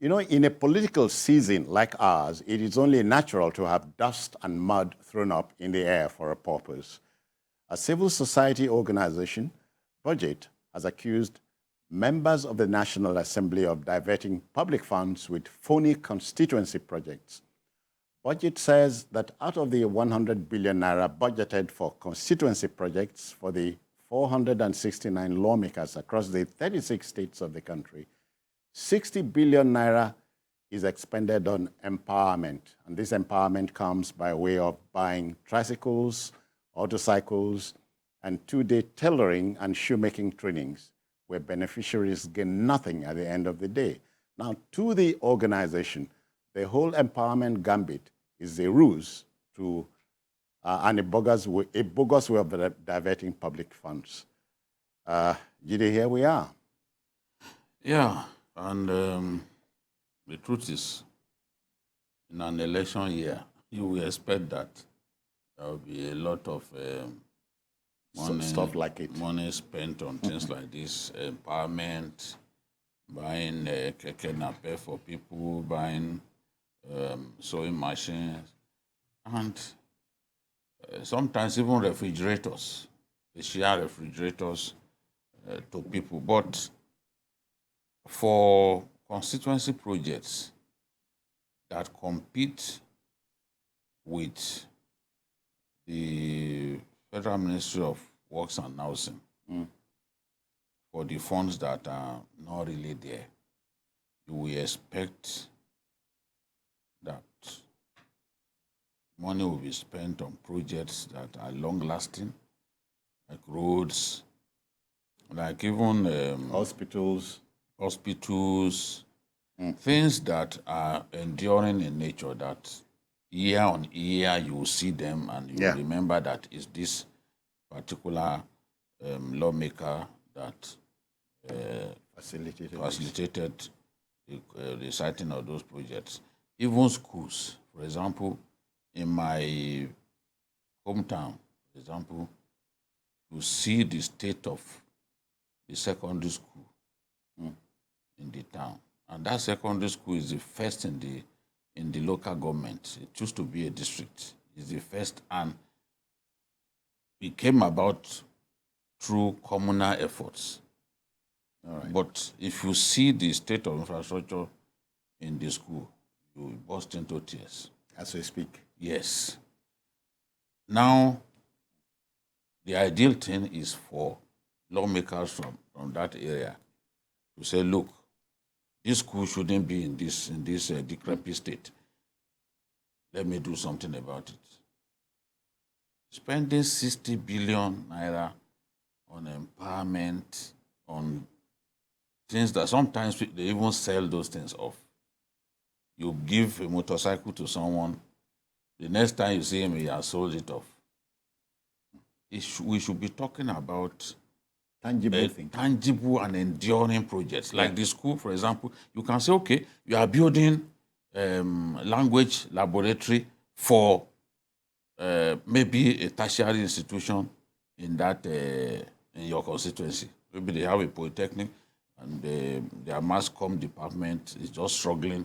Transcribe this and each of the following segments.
You know, in a political season like ours, it is only natural to have dust and mud thrown up in the air for a purpose. A civil society organization, Budgit, has accused members of the National Assembly of diverting public funds with phony constituency projects. Budget says that out of the 100 billion naira budgeted for constituency projects for the 469 lawmakers across the 36 states of the country, 60 billion naira is expended on empowerment. And this empowerment comes by way of buying tricycles, motorcycles, and two-day tailoring and shoemaking trainings, where beneficiaries gain nothing at the end of the day. Now, to the organization, the whole empowerment gambit is a ruse to, and a bogus way of diverting public funds. Jide, here we are. Yeah, and the truth is, in an election year, you will expect that there will be a lot of money, stuff like it. Money spent on things like this, empowerment, buying keke nape for people, buying sewing machines, and sometimes even refrigerators. They share refrigerators to people. But for constituency projects that compete with the Federal Ministry of Works and Housing for the funds that are not really there, you will expect that money will be spent on projects that are long-lasting, like roads, like even hospitals, things that are enduring in nature, that year on year you will see them and you will remember that it's this particular lawmaker that facilitated the siting of those projects. Even schools, for example, in my hometown, for example, you see the state of the secondary school in the town. And that secondary school is the first in the local government. It used to be a district. It's the first, and it came about through communal efforts. All right. But if you see the state of infrastructure in the school, you will burst into tears. As we speak. Yes. Now, the ideal thing is for lawmakers from that area to say, look, this school shouldn't be in this decrepit state. Let me do something about it. Spending 60 billion naira on empowerment, on things that sometimes they even sell those things off. You give a motorcycle to someone, the next time you see him, he has sold it off. We should be talking about tangible and enduring projects. Like the school, for example, you can say, okay, you are building language laboratory for maybe a tertiary institution in that in your constituency. Maybe they have a polytechnic and their mass comm department is just struggling,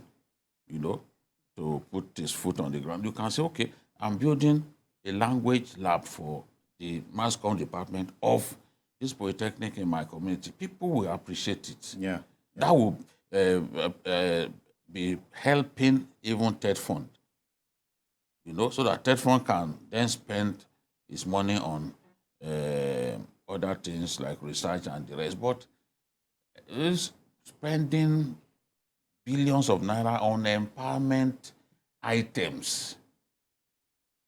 to put his foot on the ground. You can say, okay, I'm building a language lab for the mass comm department of this polytechnic in my community. People will appreciate it. Yeah. That will be helping even TED Fund, so that TED Fund can then spend his money on other things like research and the rest. But is spending billions of naira on empowerment items.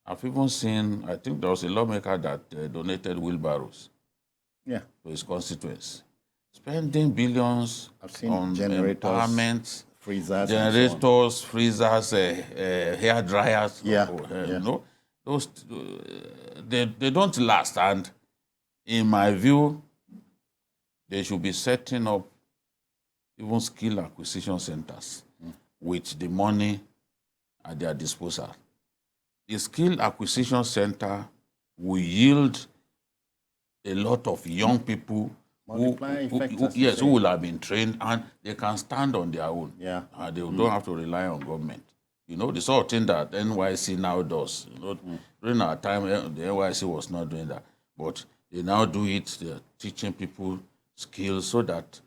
I've even seen, I think there was a lawmaker that donated wheelbarrows to his constituents. Spending billions on empowerment, freezers, generators, freezers, hair dryers. Those they don't last. And in my view, they should be setting up even skill acquisition centers with the money at their disposal. The skill acquisition center will yield a lot of young people Multiplying effect. Yes, who will have been trained and they can stand on their own. Yeah. They don't have to rely on government. You know, the sort of thing that NYC now does. You know, during our time, the NYC was not doing that. But they now do it. They're teaching people skills so that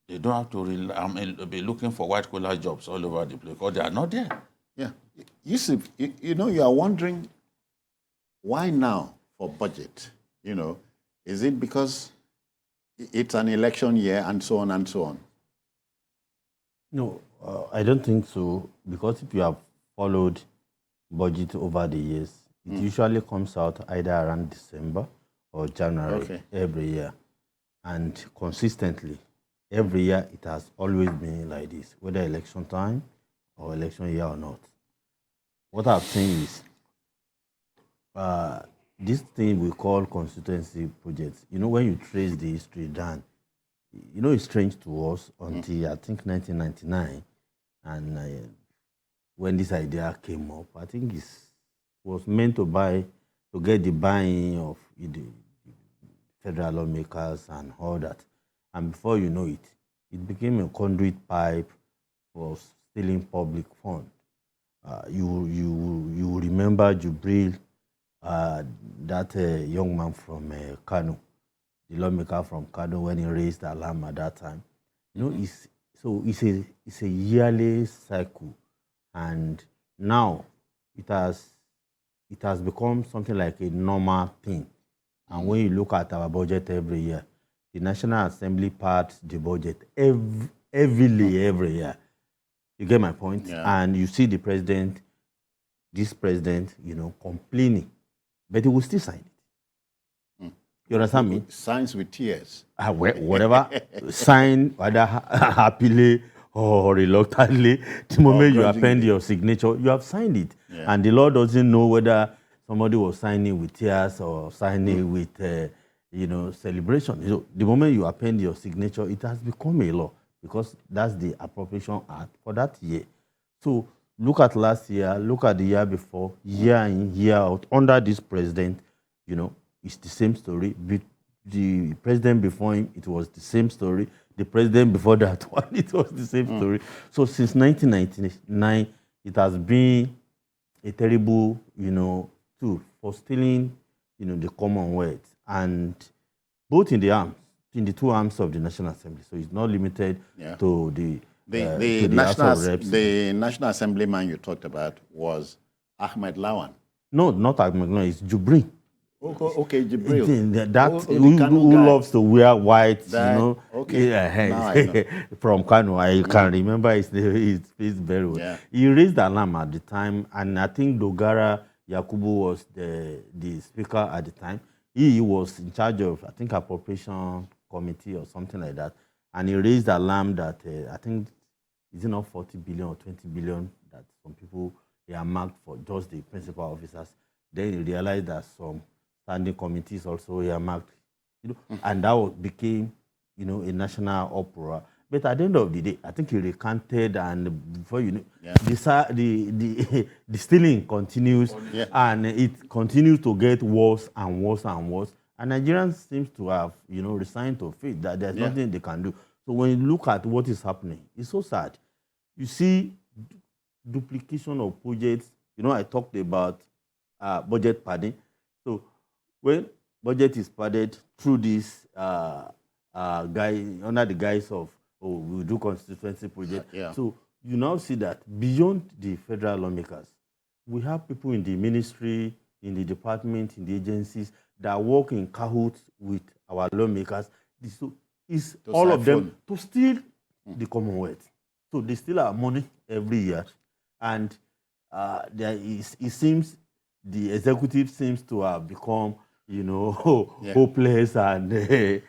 they don't have to be looking for white-collar jobs all over the place because they are not there. Yeah. Yusuf, you are wondering why now for budget? Is it because it's an election year and so on and so on? No, I don't think so. Because if you have followed budget over the years, it usually comes out either around December or January every year. And consistently, every year it has always been like this, whether election time or election year or not. What I've seen is this thing we call constituency projects. When you trace the history down, it's strange to us until I think 1999, and when this idea came up, I think it was meant to get the buy-in of the federal lawmakers and all that. And before you know it, it became a conduit pipe for stealing public funds. You remember Jubril, that young man from Kano, the lawmaker from Kano, when he raised the alarm at that time. It's a yearly cycle, and now it has become something like a normal thing. And when you look at our budget every year, the National Assembly parts the budget heavily every year. You get my point? Yeah. And you see this president, complaining, but he will still sign it. You understand me? Signs with tears. Whatever, sign either happily or reluctantly. The moment you append your signature, you have signed it. Yeah. And the law doesn't know whether somebody was signing with tears or signing with, celebration. The moment you append your signature, it has become a law because that's the appropriation act for that year. So look at last year, look at the year before, year in, year out. Under this president, it's the same story. The president before him, it was the same story. The president before that one, it was the same story. So since 1999, it has been a terrible, tool for stealing, the Commonwealth, and both in the two arms of the National Assembly. So it's not limited to the National Assemblyman you talked about was Ahmed Lawan. No, not Ahmed Lawan. It's Jubril. Okay, Jibril. Who loves to wear white, Okay. From Kano. I can remember his face very well. Yeah. He raised the alarm at the time, and I think Dogara Yakubu was the speaker at the time. He was in charge of, I think, appropriation committee or something like that, and he raised the alarm that I think is it not 40 billion or 20 billion that some people are marked for just the principal officers. Then he realized that some standing committees also earmarked, and that became, a national uproar. But at the end of the day, I think he recanted, and before the stealing continues, and it continues to get worse and worse and worse. And Nigerians seem to have, resigned to faith that there's nothing they can do. So when you look at what is happening, it's so sad. You see duplication of projects. I talked about budget padding. So when budget is padded through this guy under the guise of we'll do constituency project. So you now see that beyond the federal lawmakers, we have people in the ministry, in the department, in the agencies that work in cahoots with our lawmakers. So it's all of them to steal the Commonwealth. So they steal our money every year, and it seems the executive seems to have become, hopeless and helpless,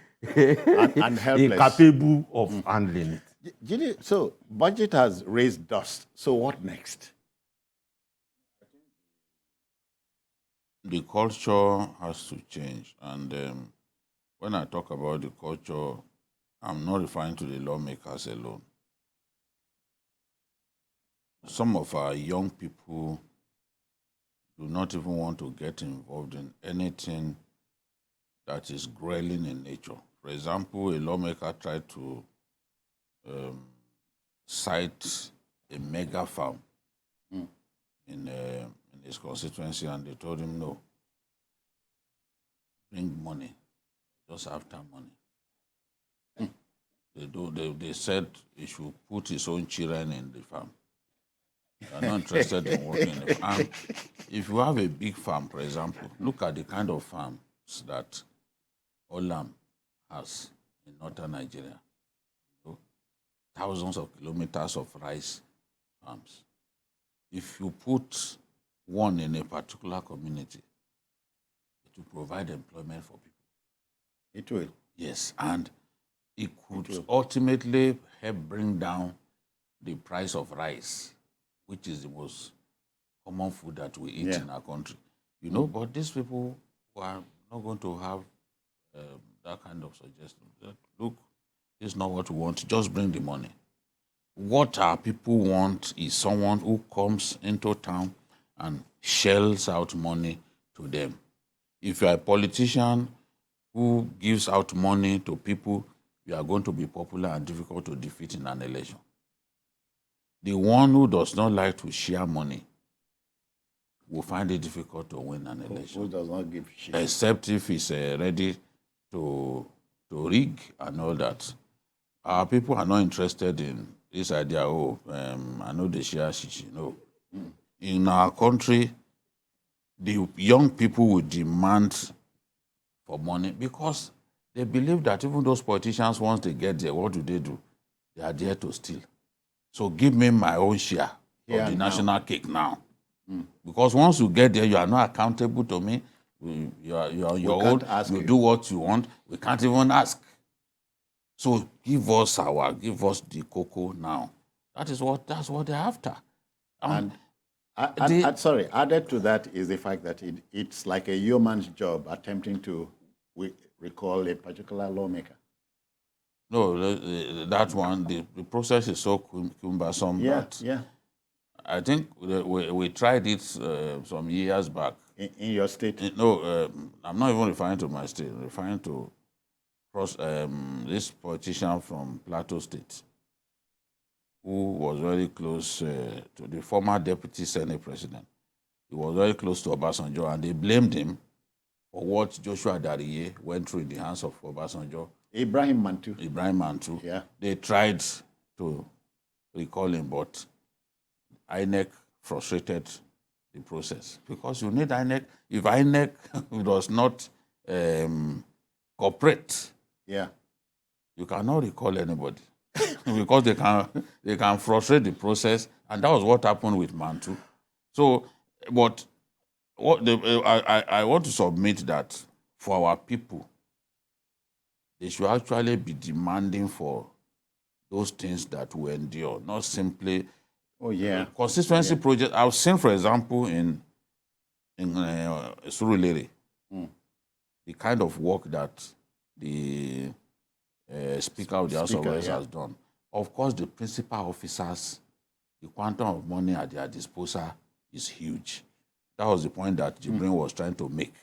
incapable of handling it. So budget has raised dust. So what next? The culture has to change. And when I talk about the culture, I'm not referring to the lawmakers alone. Some of our young people do not even want to get involved in anything that is grueling in nature. For example, a lawmaker tried to cite a mega farm in his constituency, and they told him, no, bring money, just after money. They said he should put his own children in the farm. They are not interested in working in the farm. If you have a big farm, for example, look at the kind of farms that Olam has in northern Nigeria. Thousands of kilometers of rice farms. If you put one in a particular community, it will provide employment for people. It will. Yes, and it could ultimately help bring down the price of rice, which is the most common food that we eat in our country. But these people are not going to have that kind of suggestion. Look, it's not what we want, just bring the money. What our people want is someone who comes into town and shells out money to them. If you are a politician who gives out money to people, you are going to be popular and difficult to defeat in an election. The one who does not like to share money will find it difficult to win an election. Who does not give shit? Except if he's ready to rig and all that. Our people are not interested in this idea, I know they share shishi. No. In our country, the young people will demand for money because they believe that even those politicians, once they get there, what do? They are there to steal. So give me my own share of the national cake now. Because once you get there, you are not accountable to me. You are on your own. You do what you want. We can't even ask. So give us the cocoa now. That's what they're after. Added to that is the fact that it's like a yeoman's job attempting to recall a particular lawmaker. No, that one, the process is so cumbersome that I think we tried it some years back. In your state? I'm not even referring to my state. I'm referring to this politician from Plateau State who was very close to the former deputy Senate president. He was very close to Obasanjo, and they blamed him for what Joshua Dariye went through in the hands of Obasanjo. Ibrahim Mantu. Yeah. They tried to recall him, but INEC frustrated the process because you need INEC. If INEC does not cooperate, you cannot recall anybody because they can frustrate the process, and that was what happened with Mantu. So, but I want to submit that for our people, they should actually be demanding for those things that we endure, not simply constituency projects. I've seen, for example, in Surulere, the kind of work that the Speaker of the House of Reps has done. Of course, the principal officers, the quantum of money at their disposal is huge. That was the point that Jibrin was trying to make,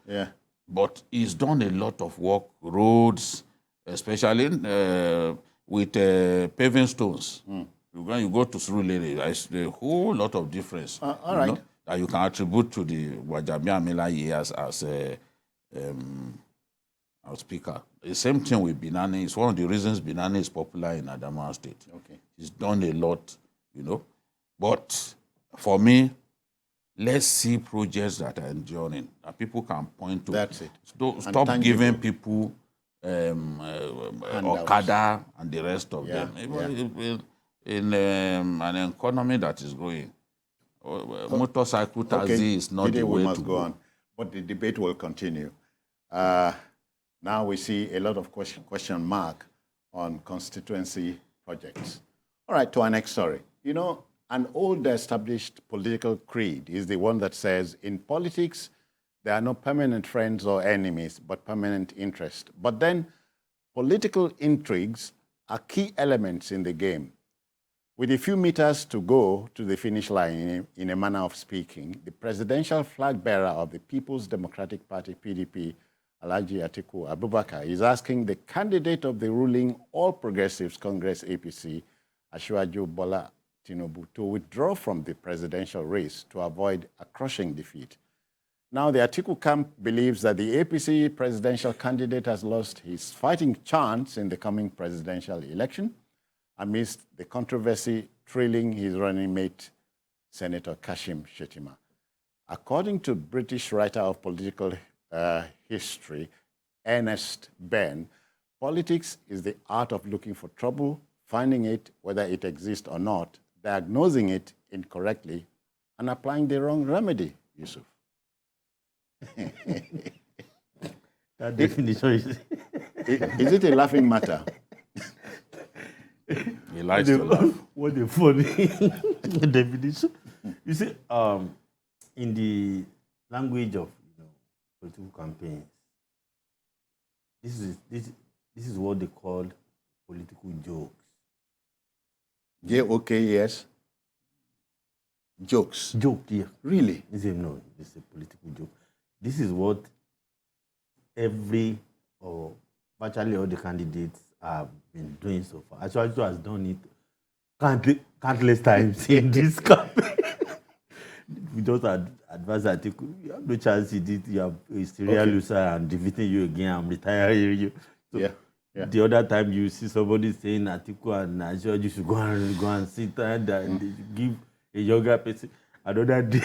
Yeah. But he's done a lot of work, roads, especially with paving stones. When you go to Surulere, there's a whole lot of difference that you can attribute to the Wajabia Mila years as our speaker. The same thing with Binani. It's one of the reasons Binani is popular in Adamawa State. Okay. He's done a lot, But for me, let's see projects that are enduring, that people can point to. That's it. Stop giving people Okada and the rest of them. In an economy that is growing, motorcycle taxi is not the way to go on. But the debate will continue. Now we see a lot of question mark on constituency projects. All right, to our next story. An old established political creed is the one that says, in politics, there are no permanent friends or enemies, but permanent interest. But then political intrigues are key elements in the game. With a few meters to go to the finish line, in a manner of speaking, the presidential flag bearer of the People's Democratic Party, PDP, Alhaji Atiku Abubakar, is asking the candidate of the ruling All Progressives Congress APC, Asiwaju Bola Tinubu, to withdraw from the presidential race to avoid a crushing defeat. Now, the Atiku camp believes that the APC presidential candidate has lost his fighting chance in the coming presidential election amidst the controversy trailing his running mate, Senator Kashim Shettima. According to British writer of political history, Ernest Benn, politics is the art of looking for trouble, finding it, whether it exists or not, diagnosing it incorrectly, and applying the wrong remedy, Yusuf. That definition is... Is it a laughing matter? He likes to laugh. What a funny definition. You see, in the language of political campaigns, this is what they call political jokes. J-O-K-E-S? Jokes. Joke, yeah. Really? No, it's a political joke. This is what every or virtually all the candidates have been doing so far. Actually, has done it countless times in this campaign. We just advise Atiku, you have no chance in it. You have a serial loser and defeating you again. I'm retiring you. So yeah. The other time you see somebody saying Atiku and Najwa, you should go and sit and give a younger person. Another day,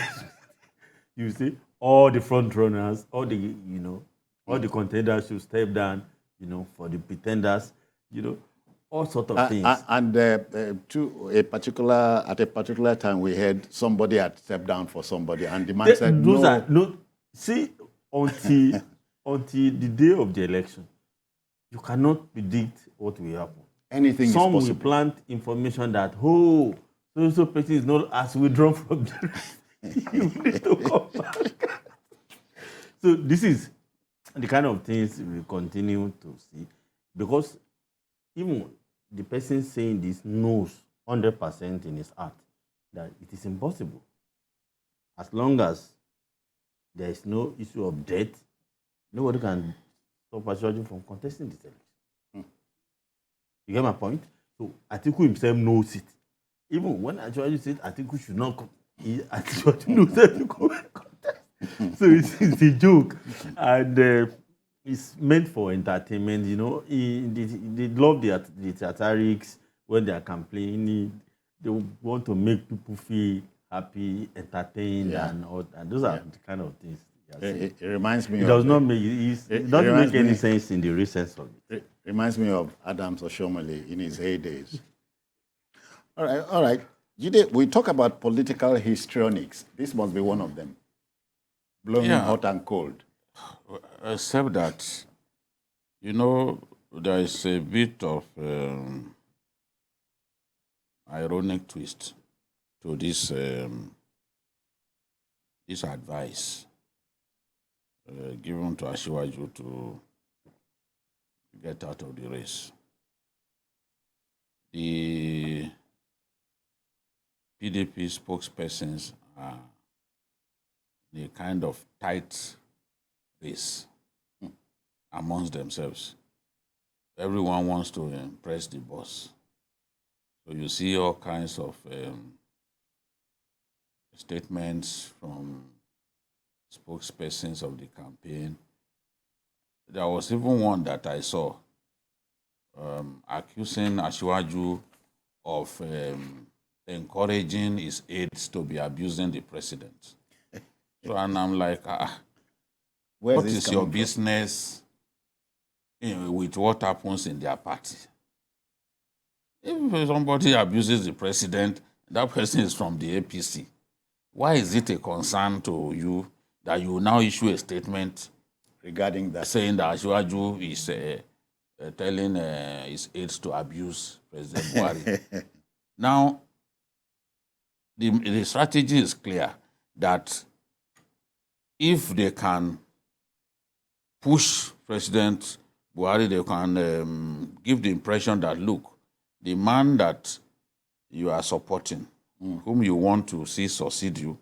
you see all the front runners, all the contenders should step down, for the pretenders, all sorts of things. And at a particular time, we heard somebody had stepped down for somebody, and the man said, no. See, until the day of the election, you cannot predict what will happen. Anything is possible. Some will plant information that, so person is not as withdrawn from the race. You need to come back. So this is the kind of things we continue to see, because even the person saying this knows 100% in his heart that it is impossible. As long as there is no issue of death, nobody can stop Asiwaju from contesting this election. You get my point? So Atiku himself knows it. Even when Asiwaju said Atiku should not come, Asiwaju knows that to come and contest. So it's a joke. And it's meant for entertainment, They love the theatrics when they are campaigning. They want to make people feel happy, entertained, and all. And those are the kind of things. It reminds me. It doesn't make any sense in the real sense of it. It reminds me of Adams Oshomole in his heydays. All right. Jide, we talk about political histrionics. This must be one of them. Blowing hot and cold. Except that, there is a bit of ironic twist to this advice given to Asiwaju to get out of the race. The PDP spokespersons are in a kind of tight race amongst themselves. Everyone wants to impress the boss. So you see all kinds of statements from spokespersons of the campaign. There was even one that I saw accusing Asiwaju of encouraging his aides to be abusing the president. So, and I'm like, what is your business with what happens in their party? If somebody abuses the president, that person is from the APC. Why is it a concern to you that you now issue a statement regarding that, saying that Asiwaju is telling his aides to abuse President Buhari? Now, the strategy is clear that if they can push President Buhari, they can give the impression that, look, the man that you are supporting, whom you want to see succeed you,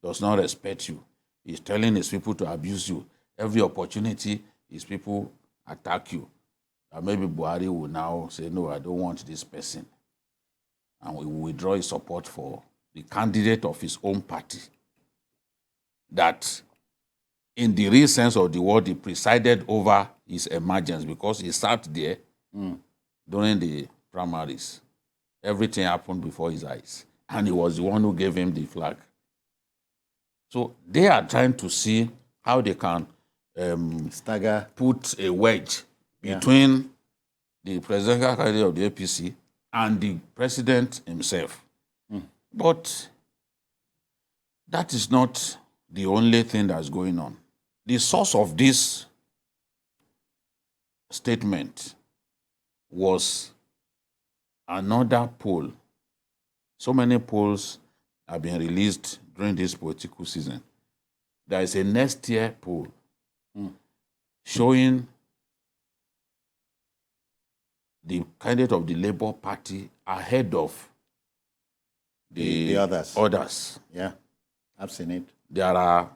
does not respect you. He's telling his people to abuse you. Every opportunity his people attack you, that maybe Buhari will now say, no, I don't want this person, and we will withdraw his support for the candidate of his own party, that in the real sense of the word, he presided over his emergence because he sat there during the primaries. Everything happened before his eyes, and he was the one who gave him the flag. So they are trying to see how they can put a wedge between the presidential candidate of the APC and the president himself. But that is not the only thing that's going on. The source of this statement was another poll. So many polls have been released during this political season. There is a next year poll showing the candidate of the Labour Party ahead of the others. Yeah, I've seen it. There are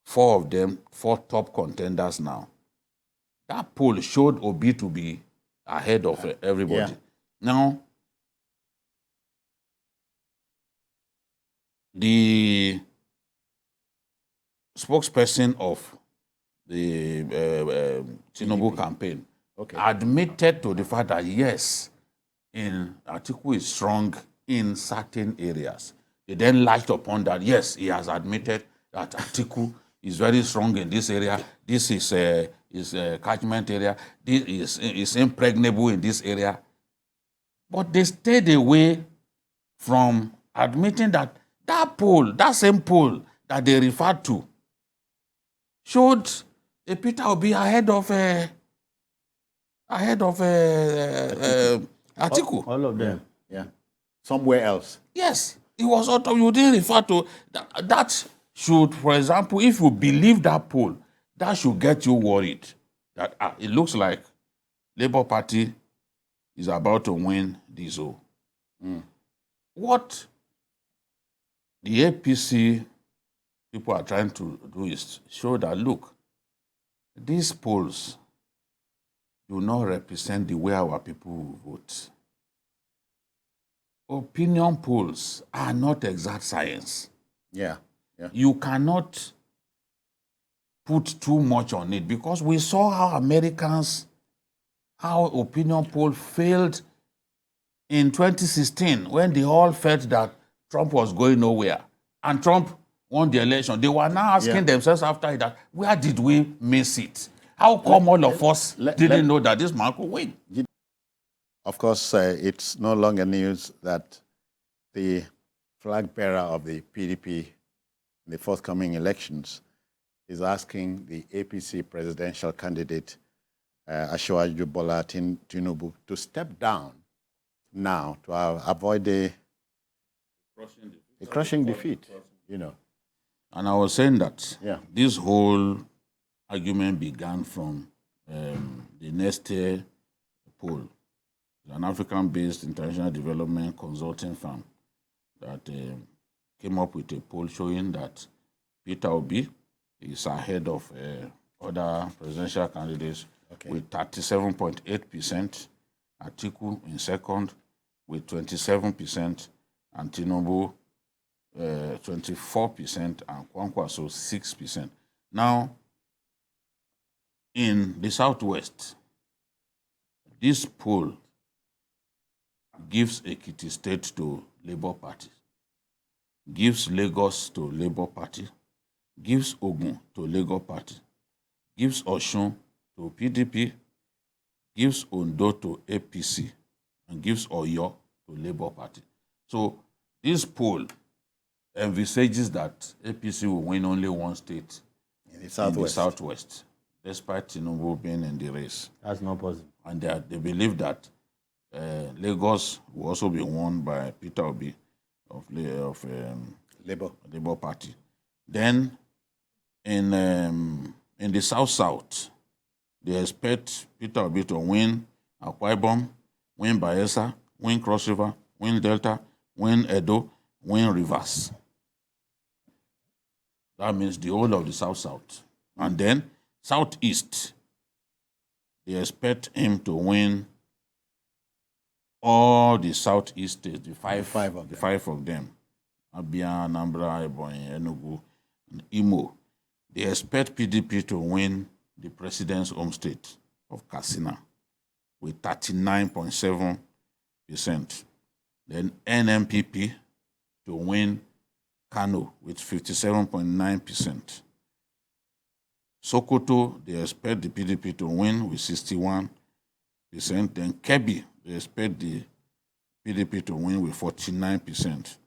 4 of them, 4 top contenders now. That poll showed Obi to be ahead of everybody. Yeah. Now, the spokesperson of the Tinubu campaign admitted to the fact that yes, Atiku is strong in certain areas. They then latched upon that, yes, he has admitted that Atiku is very strong in this area. This is a catchment area. This is impregnable in this area. But they stayed away from admitting that that same poll that they referred to, showed a Peter Obi ahead of Atiku. All of them. Yeah. Somewhere else. Yes. It was you didn't refer to that should, for example, if you believe that poll, that should get you worried that it looks like Labour Party is about to win this. What the APC people are trying to do is show that, look, these polls do not represent the way our people will vote. Opinion polls are not exact science. Yeah. You cannot put too much on it, because we saw how opinion poll failed in 2016 when they all felt that Trump was going nowhere and Trump won the election. They were now asking themselves after that, where did we miss it? How come all of us didn't know that this man could win? Of course, it's no longer news that the flag bearer of the PDP in the forthcoming elections is asking the APC presidential candidate, Asiwaju Bola Tinubu, to step down now to avoid a crushing defeat. And I was saying that this whole argument began from the Neste poll, an African-based international development consulting firm that came up with a poll showing that Peter Obi is ahead of other presidential candidates with 37.8%, Atiku in second with 27%, and Tinubu 24%, and Kwankwaso 6%. Now, in the Southwest, this poll gives Ekiti State to Labour Party, gives Lagos to Labour Party, gives Ogun to Labour Party, gives Osun to PDP, gives Ondo to APC, and gives Oyo to Labour Party. So this poll envisages that APC will win only one state in the Southwest, despite Tinubu being in the race. That's not possible. And they believe that Lagos will also be won by Peter Obi of Labour Party. Then in the South, they expect Peter Obi to win Akwa Ibom, win Bayelsa, win Cross River, win Delta, win Edo, win Rivers. That means the whole of the South. And then Southeast, they expect him to win all the southeast states, the five of them, Abia, Anambra, Ebonyi, Enugu, and Imo. They expect PDP to win the president's home state of Katsina with 39.7%. Then NMPP to win Kano with 57.9%. Sokoto, they expect the PDP to win with 61%. Then Kebbi, they expect the PDP to win with 49%.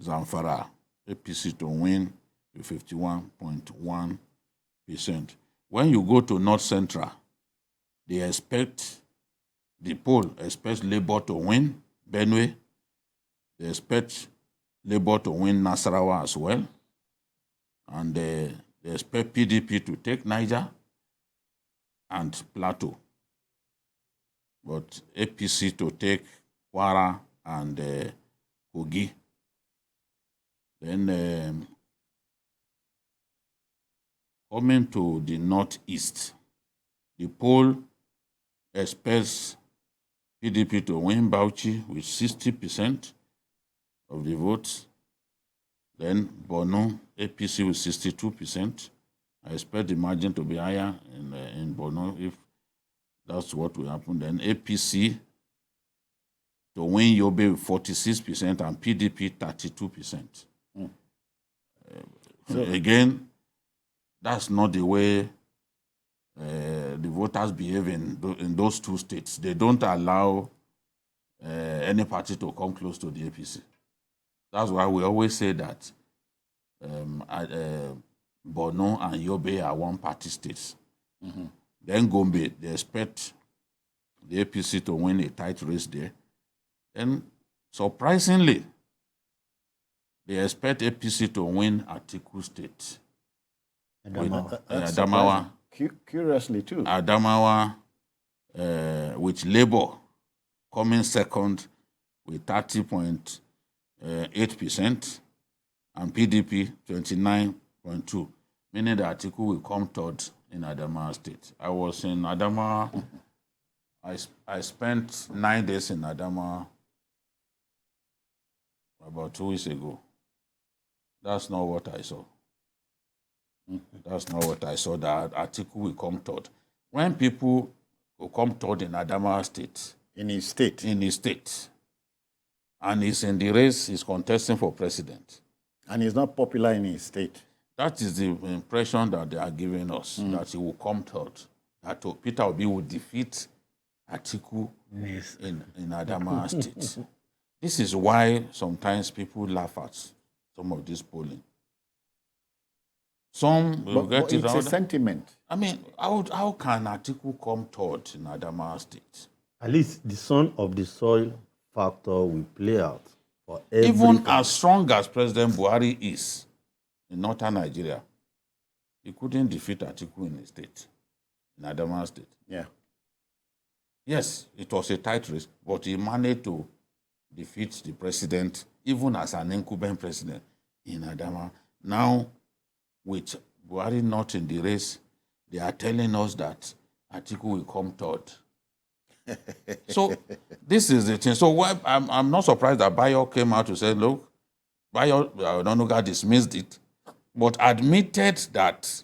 Zamfara, APC to win with 51.1%. When you go to North Central, they expect, the poll expects Labour to win Benue. They expect Labour to win Nasarawa as well. And they expect PDP to take Niger and Plateau. But APC to take Kwara and Kogi. Then coming to the northeast, the poll expects PDP to win Bauchi with 60% of the votes. Then Borno, APC with 62%. I expect the margin to be higher in Borno if that's what will happen. Then APC to win Yobe with 46% and PDP 32%. So again, that's not the way the voters behave in those two states. They don't allow any party to come close to the APC. That's why we always say that Borno and Yobe are one-party states. Mm-hmm. Then Gombe, they expect the APC to win a tight race there. And surprisingly, they expect APC to win Atiku State. Adamawa. Curiously, too. Adamawa, with Labour coming second with 30.8% and PDP 29.2%, meaning that Atiku will come third in Adamawa State. I was in Adamawa. I spent 9 days in Adamawa about 2 weeks ago. That's not what I saw. That's not what I saw, that Atiku will come third. When people will come third in Adamawa State. In his state. In his state. And he's in the race, he's contesting for president. And he's not popular in his state. That is the impression that they are giving us, that he will come third. That Peter Obi will defeat Atiku in Adamawa State. This is why sometimes people laugh at some of this polling. Some will get it it's a sentiment. I mean, how can Atiku come third in Adamawa State? At least the son of the soil factor will play out for every Even country. as strong as President Buhari is in northern Nigeria, he couldn't defeat Atiku in his state, in Adamawa State. Yeah. Yes, it was a tight race, but he managed to defeat the president, even as an incumbent president in Adamawa. Now, with Buhari not in the race, they are telling us that Atiku will come third. So this is the thing. So I'm not surprised that Bayo came out to say, look, Bayo Onanuga dismissed it, but admitted that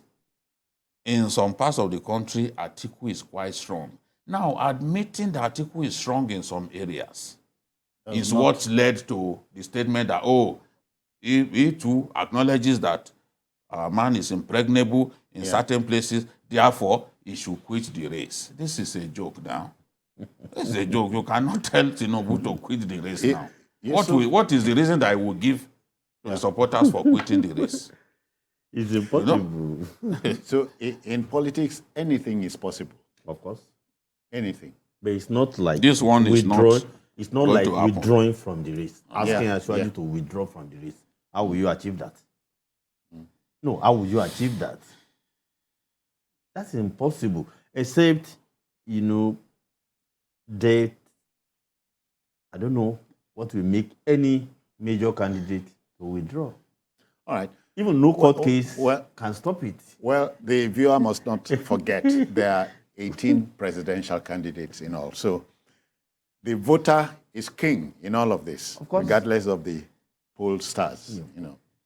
in some parts of the country, Atiku is quite strong. Now, admitting that Atiku is strong in some areas is what led to the statement that, he too acknowledges that a man is impregnable in certain places, therefore he should quit the race. This is a joke now. This is a joke. You cannot tell Tinubu to quit the race now. What is the reason that I will give to the supporters for quitting the race? It's impossible. So in politics, anything is possible. Of course. Anything. But it's not like this one is not. It's not like withdrawing from the race. Asking actually to withdraw from the race. How will you achieve that? No, how will you achieve that? That's impossible. Except, that I don't know what will make any major candidate to withdraw. All right. Even no court case can stop it. Well, the viewer must not forget there are 18 presidential candidates in all. So the voter is king in all of this, regardless of the poll stars, you know.